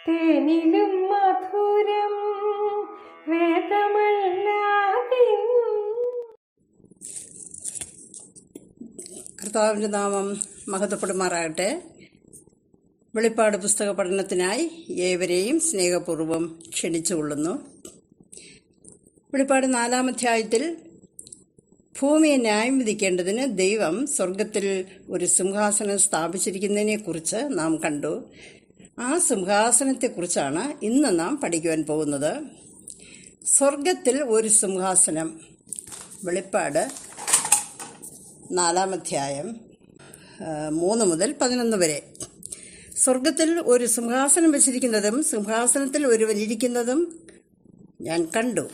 തേനിലും മധുരം വേദമല്ലാതെ. കർത്താവിൻ്റെ നാമം മഹത്വപ്പെടുമാറാകട്ടെ. വെളിപ്പാട് പുസ്തക പഠനത്തിനായി ഏവരെയും സ്നേഹപൂർവ്വം ക്ഷണിച്ചുകൊള്ളുന്നു. വെളിപ്പാട് 4-ാം അധ്യായത്തിൽ ഭൂമിയെ ന്യായം വിധിക്കേണ്ടതിന് ദൈവം സ്വർഗത്തിൽ ഒരു സിംഹാസനം സ്ഥാപിച്ചിരിക്കുന്നതിനെക്കുറിച്ച് നാം കണ്ടു. ആ സിംഹാസനത്തെക്കുറിച്ചാണ് ഇന്ന് നാം പഠിക്കുവാൻ പോകുന്നത്. സ്വർഗത്തിൽ ഒരു സിംഹാസനം. വെളിപ്പാട് 4-ാം അധ്യായം 3 മുതൽ 11 വരെ. സ്വർഗത്തിൽ ഒരു സിംഹാസനം വെച്ചിരിക്കുന്നതും സിംഹാസനത്തിൽ ഒരുവൻ ഇരിക്കുന്നതും ഞാൻ കണ്ടു.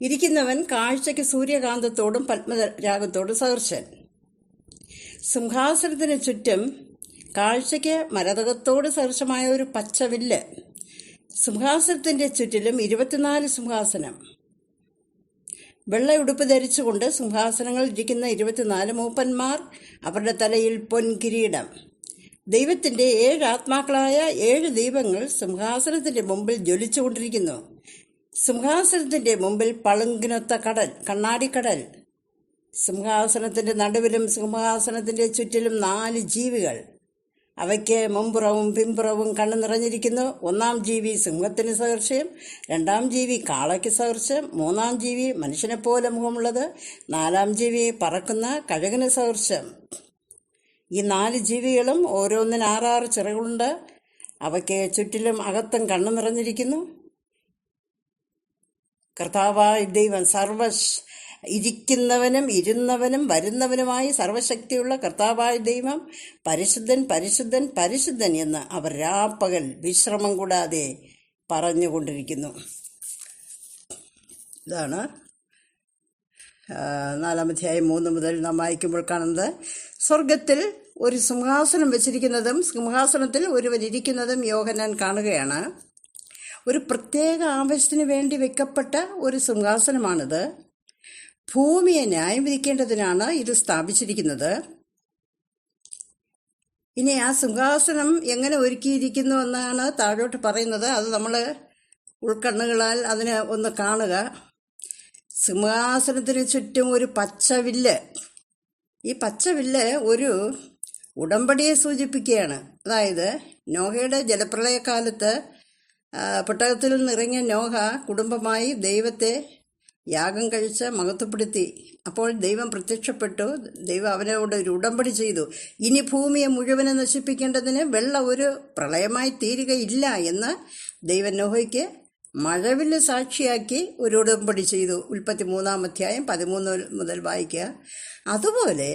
ഇരിക്കുന്നവൻ കാഴ്ചയ്ക്ക് സൂര്യകാന്തത്തോടും പത്മരാഗത്തോടും സദൃശൻ. സിംഹാസനത്തിന് ചുറ്റും കാഴ്ചയ്ക്ക് മരതകത്തോട് സദൃശമായ ഒരു പച്ചവില്ല്. സിംഹാസനത്തിൻ്റെ ചുറ്റിലും 24 സിംഹാസനം. വെള്ളയുടുപ്പ് ധരിച്ചുകൊണ്ട് സിംഹാസനങ്ങളിൽ ഇരിക്കുന്ന 24 മൂപ്പന്മാർ, അവരുടെ തലയിൽ പൊൻകിരീടം. ദൈവത്തിൻ്റെ 7 ആത്മാക്കളായ 7 ദീപങ്ങൾ സിംഹാസനത്തിൻ്റെ മുമ്പിൽ ജ്വലിച്ചുകൊണ്ടിരിക്കുന്നു. സിംഹാസനത്തിൻ്റെ മുമ്പിൽ പളുങ്കിനൊത്ത കടൽ, കണ്ണാടിക്കടൽ. സിംഹാസനത്തിൻ്റെ നടുവിലും സിംഹാസനത്തിൻ്റെ ചുറ്റിലും 4 ജീവികൾ. അവയ്ക്ക് മുമ്പുറവും പിമ്പുറവും കണ്ണു നിറഞ്ഞിരിക്കുന്നു. 1-ാം ജീവി സിംഹത്തിന് സദൃശ്യം, 2-ാം ജീവി കാളയ്ക്ക് സദൃശ്യം, 3-ാം ജീവി മനുഷ്യനെപ്പോലെ മുഖമുള്ളത്, 4-ാം ജീവി പറക്കുന്ന കഴുകന് സദൃശ്യം. ഈ 4 ജീവികളും ഓരോന്നിന് 6 ചിറകുണ്ട്. അവയ്ക്ക് ചുറ്റിലും അകത്തും കണ്ണു നിറഞ്ഞിരിക്കുന്നു. കർത്താവായ ദൈവം, ഇരിക്കുന്നവനും ഇരുന്നവനും വരുന്നവനുമായി സർവശക്തിയുള്ള കർത്താവായ ദൈവം, പരിശുദ്ധൻ പരിശുദ്ധൻ പരിശുദ്ധൻ എന്ന് അവർ രാപ്പകൽ വിശ്രമം കൂടാതെ പറഞ്ഞുകൊണ്ടിരിക്കുന്നു. ഇതാണ് 4-ാം അധ്യായം 3 മുതൽ നാം വായിക്കുമ്പോൾ കാണുന്നത്. സ്വർഗത്തിൽ ഒരു സിംഹാസനം വെച്ചിരിക്കുന്നതും സിംഹാസനത്തിൽ ഒരുവൻ ഇരിക്കുന്നതും യോഹന്നാൻ കാണുകയാണ്. ഒരു പ്രത്യേക ആവശ്യത്തിന് വേണ്ടി വെക്കപ്പെട്ട ഒരു സിംഹാസനമാണിത്. ഭൂമിയെ ന്യായം വിധിക്കേണ്ടതിനാണ് ഇത് സ്ഥാപിച്ചിരിക്കുന്നത്. ഇനി ആ സിംഹാസനം എങ്ങനെ ഒരുക്കിയിരിക്കുന്നു എന്നാണ് താഴോട്ട് പറയുന്നത്. അത് നമ്മൾ ഉൾക്കണ്ണുകളാൽ അതിനെ ഒന്ന് കാണുക. സിംഹാസനത്തിന് ചുറ്റും ഒരു പച്ചവില്ല്. ഈ പച്ചവില്ല് ഒരു ഉടമ്പടിയെ സൂചിപ്പിക്കുകയാണ്. അതായത് നോഹയുടെ ജലപ്രളയകാലത്ത് പെട്ടകത്തിൽ നിന്നിറങ്ങിയ നോഹ കുടുംബമായി ദൈവത്തെ യാഗം കഴിച്ച് മഹത്വപ്പെടുത്തി. അപ്പോൾ ദൈവം പ്രത്യക്ഷപ്പെട്ടു. ദൈവം അവനോട് ഒരു ഉടമ്പടി ചെയ്തു. ഇനി ഭൂമിയെ മുഴുവനെ നശിപ്പിക്കേണ്ടതിന് വെള്ളം ഒരു പ്രളയമായി തീരുകയില്ല എന്ന് ദൈവം നോഹയ്ക്ക് മഴവില്ല് സാക്ഷിയാക്കി ഒരു ഉടമ്പടി ചെയ്തു. ഉൽപ്പത്തി 3-ാം അധ്യായം 13 മുതൽ വായിക്കുക. അതുപോലെ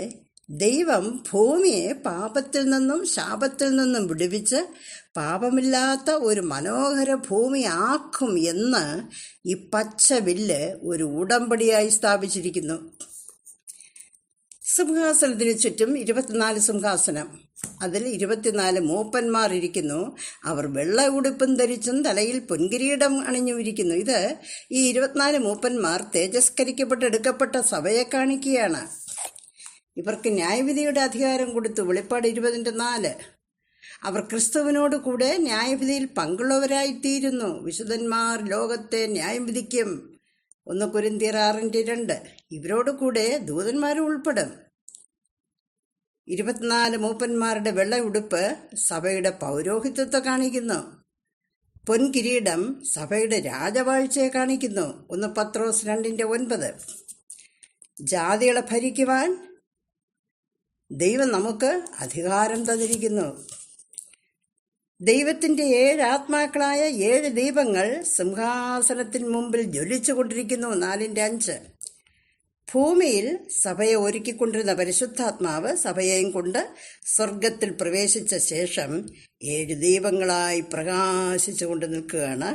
ദൈവം ഭൂമിയെ പാപത്തിൽ നിന്നും ശാപത്തിൽ നിന്നും വിടുവിച്ച് പാപമില്ലാത്ത ഒരു മനോഹര ഭൂമി ആക്കും എന്ന് ഈ പച്ചവില്ല് ഒരു ഉടമ്പടിയായി സ്ഥാപിച്ചിരിക്കുന്നു. സിംഹാസനത്തിന് ചുറ്റും 24 സിംഹാസനം. അതിൽ 24 മൂപ്പന്മാർ ഇരിക്കുന്നു. അവർ വെള്ള ഉടുപ്പും ധരിച്ചും തലയിൽ പൊൻകിരീടം അണിഞ്ഞും ഇരിക്കുന്നു. ഇത് ഈ 24 മൂപ്പന്മാർ തേജസ്കരിക്കപ്പെട്ടെടുക്കപ്പെട്ട സഭയെ കാണിക്കുകയാണ്. ഇവർക്ക് ന്യായവിധിയുടെ അധികാരം കൊടുത്തു. വെളിപ്പാട് 20:4. അവർ ക്രിസ്തുവിനോട് കൂടെ ന്യായവിധിയിൽ പങ്കുള്ളവരായിത്തീരുന്നു. വിശുദ്ധന്മാർ ലോകത്തെ ന്യായം വിധിക്കും. 1 കൊരിന്ത്യർ 6:2. ഇവരോട് കൂടെ ദൂതന്മാരും ഉൾപ്പെടും. 24 മൂപ്പന്മാരുടെ വെള്ള ഉടുപ്പ് സഭയുടെ പൗരോഹിത്യത്തെ കാണിക്കുന്നു. പൊൻകിരീടം സഭയുടെ രാജവാഴ്ചയെ കാണിക്കുന്നു. 1 പത്രോസ് 2:9. ജാതികളെ ഭരിക്കുവാൻ ദൈവം നമുക്ക് അധികാരം തന്നിരിക്കുന്നു. ദൈവത്തിൻ്റെ 7 ആത്മാക്കളായ 7 ദീപങ്ങൾ സിംഹാസനത്തിന് മുമ്പിൽ ജ്വലിച്ചു കൊണ്ടിരിക്കുന്നു. 4:5. ഭൂമിയിൽ സഭയെ ഒരുക്കിക്കൊണ്ടിരുന്ന പരിശുദ്ധാത്മാവ് സഭയെയും കൊണ്ട് സ്വർഗത്തിൽ പ്രവേശിച്ച ശേഷം 7 ദീപങ്ങളായി പ്രകാശിച്ചു കൊണ്ട് നിൽക്കുകയാണ്.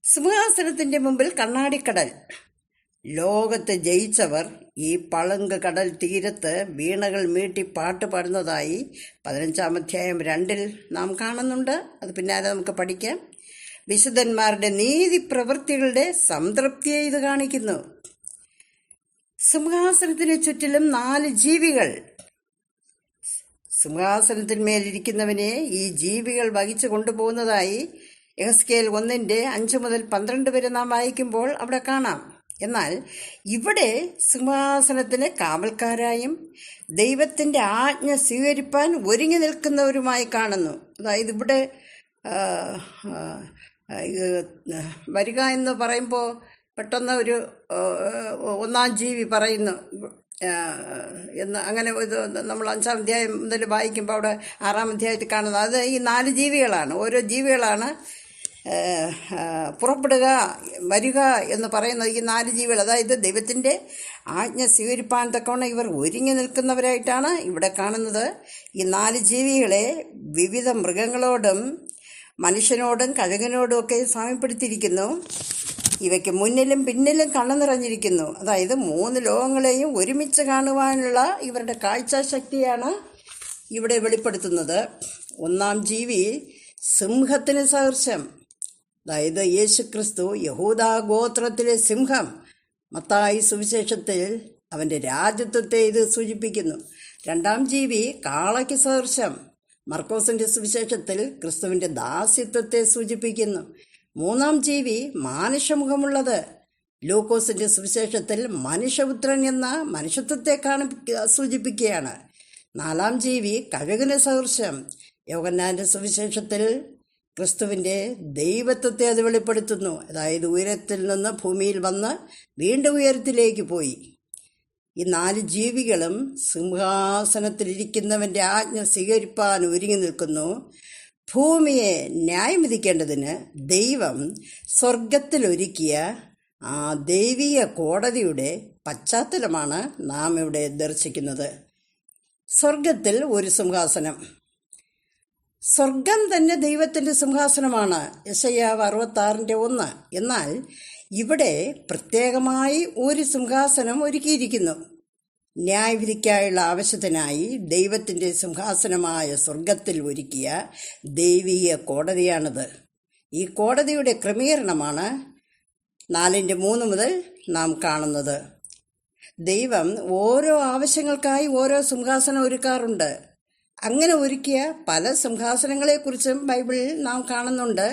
സിംഹാസനത്തിൻ്റെ മുമ്പിൽ കണ്ണാടിക്കടൽ. ലോകത്തെ ജയിച്ചവർ ഈ പളുങ്ക് കടൽ തീരത്ത് വീണകൾ മീട്ടി പാട്ട് പാടുന്നതായി 15-ാം അധ്യായം 2 നാം കാണുന്നുണ്ട്. അത് പിന്നാലെ നമുക്ക് പഠിക്കാം. വിശുദ്ധന്മാരുടെ നീതി പ്രവൃത്തികളുടെ സംതൃപ്തിയെ ഇത് കാണിക്കുന്നു. സിംഹാസനത്തിന് ചുറ്റിലും 4 ജീവികൾ. സിംഹാസനത്തിന്മേലിരിക്കുന്നവനെ ഈ ജീവികൾ വഹിച്ചു കൊണ്ടുപോകുന്നതായി യെഹെസ്കേൽ 1:5-12 വരെ നാം വായിക്കുമ്പോൾ അവിടെ കാണാം. എന്നാൽ ഇവിടെ സിംഹാസനത്തിന് കാവൽക്കാരായും ദൈവത്തിൻ്റെ ആജ്ഞ സ്വീകരിപ്പാൻ ഒരുങ്ങി നിൽക്കുന്നവരുമായി കാണുന്നു. അതായത് ഇവിടെ വരിക എന്ന് പറയുമ്പോൾ പെട്ടെന്ന് ഒരു ഒന്നാം ജീവി പറയുന്നു എന്ന് അങ്ങനെ ഇത് നമ്മൾ 5-ാം അധ്യായം മുതൽ വായിക്കുമ്പോൾ അവിടെ 6-ാം അധ്യായത്തിൽ കാണുന്നത് അത് ഈ 4 ജീവികളാണ്. ഓരോ ജീവികളാണ് പുറപ്പെടുക വരിക എന്ന് പറയുന്നത്. ഈ 4 ജീവികൾ, അതായത് ദൈവത്തിൻ്റെ ആജ്ഞ സ്വീകരിപ്പാൻ തക്കവണ്ണം ഇവർ ഒരുങ്ങി നിൽക്കുന്നവരായിട്ടാണ് ഇവിടെ കാണുന്നത്. ഈ 4 ജീവികളെ വിവിധ മൃഗങ്ങളോടും മനുഷ്യനോടും കഴുകനോടും ഒക്കെ സാമ്യപ്പെടുത്തിയിരിക്കുന്നു. ഇവയ്ക്ക് മുന്നിലും പിന്നിലും കണ്ണു നിറഞ്ഞിരിക്കുന്നു. അതായത് 3 ലോകങ്ങളെയും ഒരുമിച്ച് കാണുവാനുള്ള ഇവരുടെ കാഴ്ചാശക്തിയാണ് ഇവിടെ വെളിപ്പെടുത്തുന്നത്. 1-ാം ജീവി സിംഹത്തിന് സദൃശം, അതായത് യേശുക്രിസ്തു യഹൂദാ ഗോത്രത്തിലെ സിംഹം. മത്തായി സുവിശേഷത്തിൽ അവൻ്റെ രാജ്യത്വത്തെ ഇത് സൂചിപ്പിക്കുന്നു. 2-ാം ജീവി കാളയ്ക്ക് സദൃശം, മർക്കോസിൻ്റെ സുവിശേഷത്തിൽ ക്രിസ്തുവിൻ്റെ ദാസ്യത്വത്തെ സൂചിപ്പിക്കുന്നു. 3-ാം ജീവി മാനുഷമുഖമുള്ളത്, ലൂക്കോസിൻ്റെ സുവിശേഷത്തിൽ മനുഷ്യപുത്രൻ എന്ന മനുഷ്യത്വത്തെ സൂചിപ്പിക്കുകയാണ്. 4-ാം ജീവി കഴുകന് സദൃശം, യോഹന്നാൻ്റെ സുവിശേഷത്തിൽ ക്രിസ്തുവിൻ്റെ ദൈവത്വത്തെ അത് വെളിപ്പെടുത്തുന്നു. അതായത് ഉയരത്തിൽ നിന്ന് ഭൂമിയിൽ വന്ന് വീണ്ടും ഉയരത്തിലേക്ക് പോയി. ഈ 4 ജീവികളും സിംഹാസനത്തിലിരിക്കുന്നവൻ്റെ ആജ്ഞ സ്വീകരിപ്പാൻ ഒരുങ്ങി നിൽക്കുന്നു. ഭൂമിയെ ന്യായം വിധിക്കേണ്ടതിന് ദൈവം സ്വർഗത്തിലൊരുക്കിയ ആ ദൈവീയ കോടതിയുടെ പശ്ചാത്തലമാണ് നാം ഇവിടെ ദർശിക്കുന്നത്. സ്വർഗത്തിൽ ഒരു സിംഹാസനം, സ്വർഗം തന്നെ ദൈവത്തിൻ്റെ സിംഹാസനമാണ്. യെശയ്യാവ് 66:1. എന്നാൽ ഇവിടെ പ്രത്യേകമായി ഒരു സിംഹാസനം ഒരുക്കിയിരിക്കുന്നു. ന്യായവിധിക്കായുള്ള ആവശ്യത്തിനായി ദൈവത്തിൻ്റെ സിംഹാസനമായ സ്വർഗത്തിൽ ഒരുക്കിയ ദൈവീയ കോടതിയാണിത്. ഈ കോടതിയുടെ ക്രമീകരണമാണ് 4:3 മുതൽ നാം കാണുന്നത്. ദൈവം ഓരോ ആവശ്യങ്ങൾക്കായി ഓരോ സിംഹാസനം ഒരുക്കാറുണ്ട്. അങ്ങനെ ഒരുക്കിയ പല സിംഹാസനങ്ങളെക്കുറിച്ചും ബൈബിളിൽ നാം കാണുന്നുണ്ട്.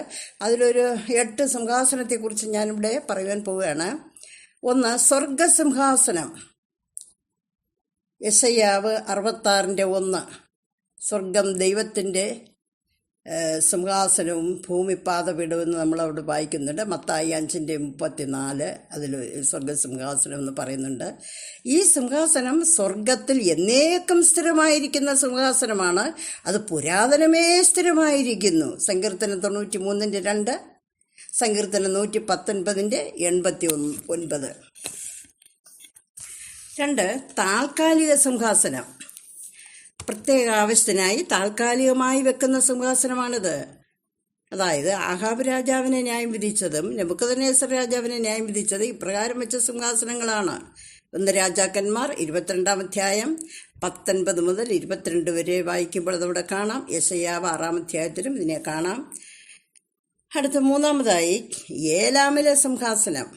അതിലൊരു 8 സിംഹാസനത്തെക്കുറിച്ച് ഞാനിവിടെ പറയുവാൻ പോവുകയാണ്. 1, സ്വർഗസിംഹാസനം. യെശയ്യാവ് 66:1. സ്വർഗം ദൈവത്തിൻ്റെ സിംഹാസനവും ഭൂമിപാദപീഠമെന്ന് നമ്മളവിടെ വായിക്കുന്നുണ്ട്. മത്തായി 5:34 അതിൽ സ്വർഗസിംഹാസനം എന്ന് പറയുന്നുണ്ട്. ഈ സിംഹാസനം സ്വർഗത്തിൽ എന്നേക്കും സ്ഥിരമായിരിക്കുന്ന സിംഹാസനമാണ്. അത് പുരാതനമേ സ്ഥിരമായിരിക്കുന്നു. സങ്കീർത്തനം 93:2, സങ്കീർത്തനം 119:89. 2, താൽക്കാലിക സിംഹാസനം. പ്രത്യേക ആവശ്യത്തിനായി താൽക്കാലികമായി വെക്കുന്ന സിംഹാസനമാണിത്. അതായത് ആഹാബ് രാജാവിനെ ന്യായം വിധിച്ചതും നെബൂഖദ്നേസർ രാജാവിനെ ന്യായം വിധിച്ചത് ഇപ്രകാരം വെച്ച സിംഹാസനങ്ങളാണ്. 1 രാജാക്കന്മാർ 22-ാം അധ്യായം 19 മുതൽ 22 വരെ വായിക്കുമ്പോൾ അതവിടെ കാണാം. യെശയ്യാവ് 6-ാം അധ്യായത്തിലും ഇതിനെ കാണാം. അടുത്ത 3-ാമതായി ഏലാമിലെ സിംഹാസനം.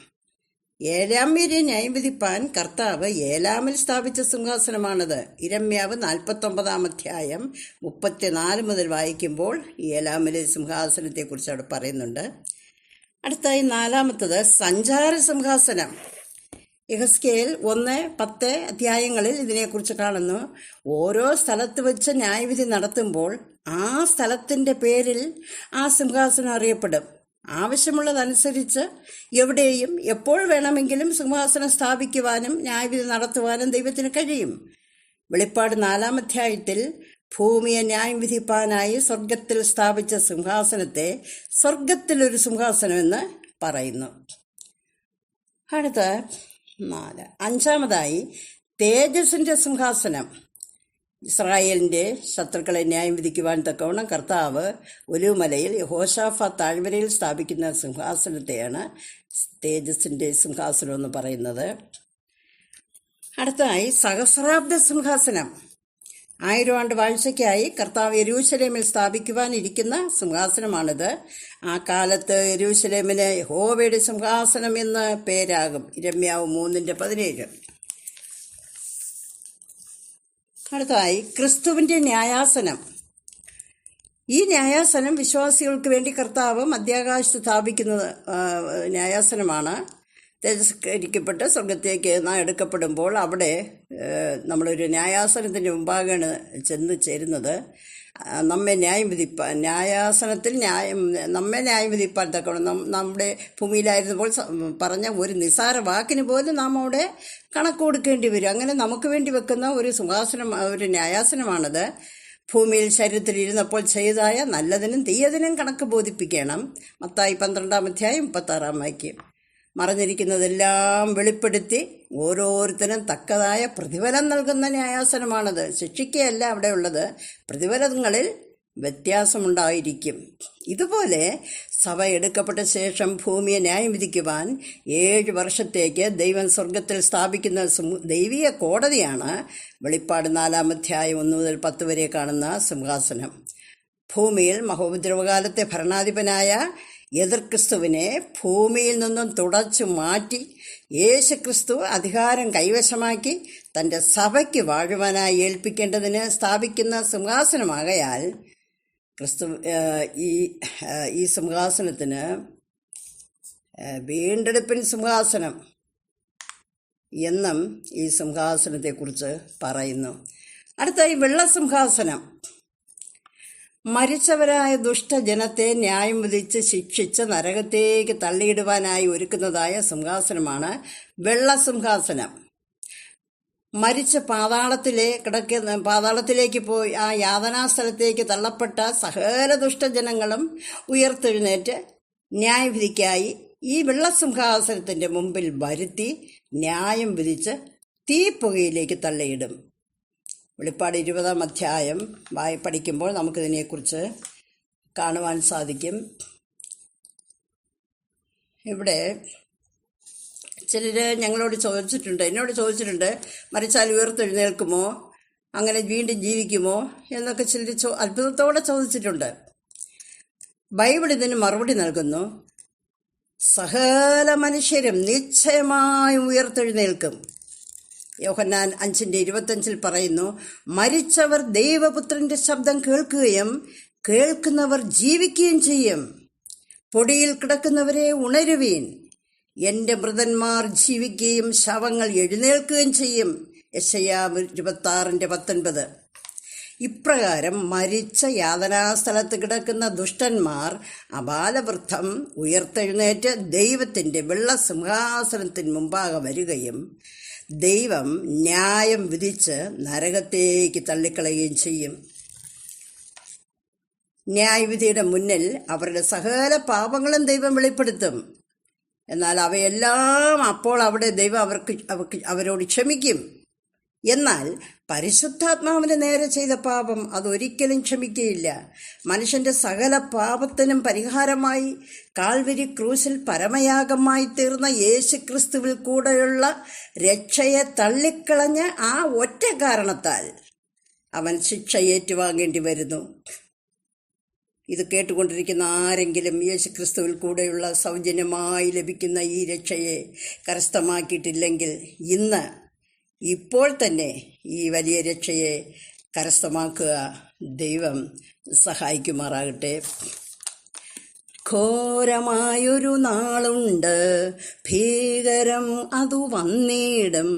ഏലാമ്യരെ ന്യായം വിധിപ്പാൻ കർത്താവ് ഏലാമിൽ സ്ഥാപിച്ച സിംഹാസനമാണിത്. ഇരമ്യാവ് 49-ാം അധ്യായം 34 മുതൽ വായിക്കുമ്പോൾ ഏലാമിലെ സിംഹാസനത്തെക്കുറിച്ച് അവിടെ പറയുന്നുണ്ട്. അടുത്തായി 4-ാമത്തത് സഞ്ചാര സിംഹാസനം. യെഹെസ്കേൽ 1-10 അധ്യായങ്ങളിൽ ഇതിനെക്കുറിച്ച് കാണുന്നു. ഓരോ സ്ഥലത്ത് വെച്ച് ന്യായവിധി നടത്തുമ്പോൾ ആ സ്ഥലത്തിൻ്റെ പേരിൽ ആ സിംഹാസനം അറിയപ്പെടും. ആവശ്യമുള്ളതനുസരിച്ച് എവിടെയും എപ്പോൾ വേണമെങ്കിലും സിംഹാസനം സ്ഥാപിക്കുവാനും ന്യായവിധി നടത്തുവാനും ദൈവത്തിന് കഴിയും. വെളിപ്പാട് 4-ാം അധ്യായത്തിൽ ഭൂമിയെ ന്യായം വിധിപ്പാനായി സ്വർഗത്തിൽ സ്ഥാപിച്ച സിംഹാസനത്തെ സ്വർഗത്തിലൊരു സിംഹാസനമെന്ന് പറയുന്നു. അടുത്ത 4, 5-ാമതായി തേജസ്സിൻ്റെ സിംഹാസനം. ഇസ്രായേലിൻ്റെ ശത്രുക്കളെ ന്യായം വിധിക്കുവാൻ തക്കവണ്ണം കർത്താവ് ഒലിവുമലയിൽ യഹോശാഫാത്ത് താഴ്വരയിൽ സ്ഥാപിക്കുന്ന സിംഹാസനത്തെയാണ് തേജസ്സിൻ്റെ സിംഹാസനം എന്ന് പറയുന്നത്. അടുത്തതായി സഹസ്രാബ്ദ സിംഹാസനം. 1000 ആണ്ട് വാഴ്ചയ്ക്കായി കർത്താവ് യെരൂശലേമിൽ സ്ഥാപിക്കുവാനിരിക്കുന്ന സിംഹാസനമാണിത്. ആ കാലത്ത് യെരൂശലേമിന് യഹോവയുടെ സിംഹാസനം എന്ന് പേരാകും. ഇരമ്യാവ് 3:17. അടുത്തതായി ക്രിസ്തുവിൻ്റെ ന്യായാസനം. ഈ ന്യായാസനം വിശ്വാസികൾക്ക് വേണ്ടി കർത്താവ് മധ്യാകാശത്ത് സ്ഥാപിക്കുന്ന ന്യായാസനമാണ്. തേജസ്കരിക്കപ്പെട്ട് സ്വർഗത്തേക്ക് നാം എടുക്കപ്പെടുമ്പോൾ അവിടെ നമ്മളൊരു ന്യായാസനത്തിൻ്റെ മുമ്പാകെയാണ് ചെന്ന് ചേരുന്നത്. നമ്മെ ന്യായം വിധിപ്പാൻ, ന്യായാസനത്തിൽ നമ്മെ ന്യായം വിധിപ്പാൻ തക്കണം. നമ്മുടെ ഭൂമിയിലായിരുന്നപ്പോൾ പറഞ്ഞ ഒരു നിസ്സാര വാക്കിന് പോലും നാം അവിടെ കണക്ക് കൊടുക്കേണ്ടി വരും. അങ്ങനെ നമുക്ക് വേണ്ടി വെക്കുന്ന ഒരു സിംഹാസനം, ഒരു ന്യായാസനമാണത്. ഭൂമിയിൽ ശരീരത്തിൽ ഇരുന്നപ്പോൾ ചെയ്തായ നല്ലതിനും തീയതിനും കണക്ക് ബോധിപ്പിക്കണം. മത്തായി 12:36 മറഞ്ഞിരിക്കുന്നതെല്ലാം വെളിപ്പെടുത്തി ഓരോരുത്തരും തക്കതായ പ്രതിഫലം നൽകുന്ന ന്യായാസനമാണത്. ശിക്ഷിക്കുകയല്ല അവിടെ ഉള്ളത്, പ്രതിഫലങ്ങളിൽ വ്യത്യാസമുണ്ടായിരിക്കും. ഇതുപോലെ സഭ എടുക്കപ്പെട്ട ശേഷം ഭൂമിയെ ന്യായം വിധിക്കുവാൻ 7 വർഷത്തേക്ക് ദൈവം സ്വർഗത്തിൽ സ്ഥാപിക്കുന്ന ദൈവീയ കോടതിയാണ് വെളിപ്പാട് 4:1-10 വരെ കാണുന്ന സിംഹാസനം. ഭൂമിയിൽ മഹോപദ്രവകാലത്തെ ഭരണാധിപനായ എതിർക്രിസ്തുവിനെ ഭൂമിയിൽ നിന്നും തുടച്ചു മാറ്റി യേശുക്രിസ്തു അധികാരം കൈവശമാക്കി തൻ്റെ സഭയ്ക്ക് വാഴുവാനായി ഏൽപ്പിക്കേണ്ടതിന് സ്ഥാപിക്കുന്ന സിംഹാസനമാകയാൽ ക്രിസ്തു ഈ സിംഹാസനത്തിന് വീണ്ടെടുപ്പിൻ സിംഹാസനം എന്നും ഈ സിംഹാസനത്തെക്കുറിച്ച് പറയുന്നു. അടുത്തായി വെള്ളസിംഹാസനം. മരിച്ചവരായ ദുഷ്ടജനത്തെ ന്യായം വിധിച്ച് ശിക്ഷിച്ച് നരകത്തേക്ക് തള്ളിയിടുവാനായി ഒരുക്കുന്നതായ സിംഹാസനമാണ് വെള്ളസിംഹാസനം. മരിച്ച പാതാളത്തിലേക്ക് പോയി ആ യാതനാസ്ഥലത്തേക്ക് തള്ളപ്പെട്ട സകല ദുഷ്ടജനങ്ങളും ഉയർത്തെഴുന്നേറ്റ് ന്യായവിധിക്കായി ഈ വെള്ളസിംഹാസനത്തിൻ്റെ മുമ്പിൽ വരുത്തി ന്യായം വിധിച്ച് തീപ്പുകയിലേക്ക് തള്ളിയിടും. വെളിപ്പാട് 20 പഠിക്കുമ്പോൾ നമുക്കിതിനെക്കുറിച്ച് കാണുവാൻ സാധിക്കും. ഇവിടെ ചിലർ എന്നോട് ചോദിച്ചിട്ടുണ്ട്, മരിച്ചാൽ ഉയർത്തെഴുന്നേൽക്കുമോ, അങ്ങനെ വീണ്ടും ജീവിക്കുമോ എന്നൊക്കെ ചിലർ അത്ഭുതത്തോടെ ചോദിച്ചിട്ടുണ്ട്. ബൈബിൾ ഇതിന് മറുപടി നൽകുന്നു. സകല മനുഷ്യരും നിശ്ചയമായും ഉയർത്തെഴുന്നേൽക്കും. യോഹന്നാൻ 5:25 പറയുന്നു, മരിച്ചവർ ദൈവപുത്രന്റെ ശബ്ദം കേൾക്കുകയും കേൾക്കുന്നവർ ജീവിക്കുകയും ചെയ്യും. പൊടിയിൽ കിടക്കുന്നവരെ ഉണരുവീൻ, എൻ്റെ മൃതന്മാർ ജീവിക്കുകയും ശവങ്ങൾ എഴുന്നേൽക്കുകയും ചെയ്യും. യെശയ്യാ 26:19. ഇപ്രകാരം മരിച്ച യാതനാസ്ഥലത്ത് കിടക്കുന്ന ദുഷ്ടന്മാർ അപാലവൃദ്ധം ഉയർത്തെഴുന്നേറ്റ് ദൈവത്തിൻ്റെ വെള്ളസിംഹാസനത്തിന് മുമ്പാകെ വരികയും ദൈവം ന്യായം വിധിച്ച് നരകത്തേക്ക് തള്ളിക്കളയുകയും ചെയ്യും. ന്യായവിധിയുടെ മുന്നിൽ അവരുടെ സകല പാപങ്ങളും ദൈവം വെളിപ്പെടുത്തും. എന്നാൽ അവയെല്ലാം അപ്പോൾ അവിടെ ദൈവം അവരോട് ക്ഷമിക്കും. എന്നാൽ പരിശുദ്ധാത്മാവിന് നേരെ ചെയ്ത പാപം അതൊരിക്കലും ക്ഷമിക്കുകയില്ല. മനുഷ്യന്റെ സകല പാപത്തിനും പരിഹാരമായി കാൽവരി ക്രൂശിൽ പരമയാഗമായി തീർന്ന യേശുക്രിസ്തുവിൽ കൂടെയുള്ള രക്ഷയെ തള്ളിക്കളഞ്ഞ ആ ഒറ്റ കാരണത്താൽ അവൻ ശിക്ഷ ഏറ്റുവാങ്ങേണ്ടി വരുന്നു. ഇത് കേട്ടുകൊണ്ടിരിക്കുന്ന ആരെങ്കിലും യേശുക്രിസ്തുവിൽ കൂടെയുള്ള സൗജന്യമായി ലഭിക്കുന്ന ഈ രക്ഷയെ കരസ്ഥമാക്കിയിട്ടില്ലെങ്കിൽ ഇപ്പോൾ തന്നെ ഈ വലിയ രക്ഷയെ കരസ്ഥമാക്കുക. ദൈവം സഹായിക്കുമാറാകട്ടെ. ഘോരമായൊരു നാളുണ്ട്, ഭീകരം അതു വന്നിടും.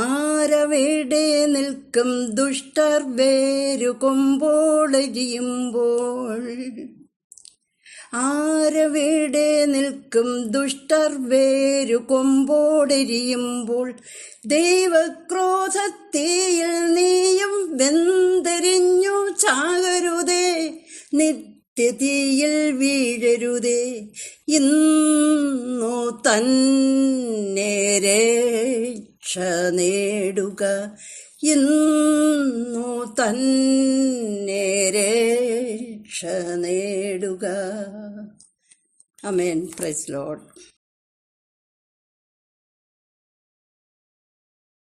ആരവിടെ നിൽക്കും ദുഷ്ടർ വേരുകൊമ്പോളെരിയുമ്പോൾ. ആരവിടെ നിൽക്കും ദുഷ്ടർ വേരുകൊമ്പോടെരിയുമ്പോൾ. ദൈവക്രോധത്തീയിൽ നീയും വെന്തെരിഞ്ഞു ചാകരുതേ, നിത്യതീയിൽ വീഴരുതേ. ഇന്നു തന്നെ രക്ഷ നേടുക, ഇന്നു തന്നെ രക്ഷ നേടുക. ആമേൻ. Praise Lord.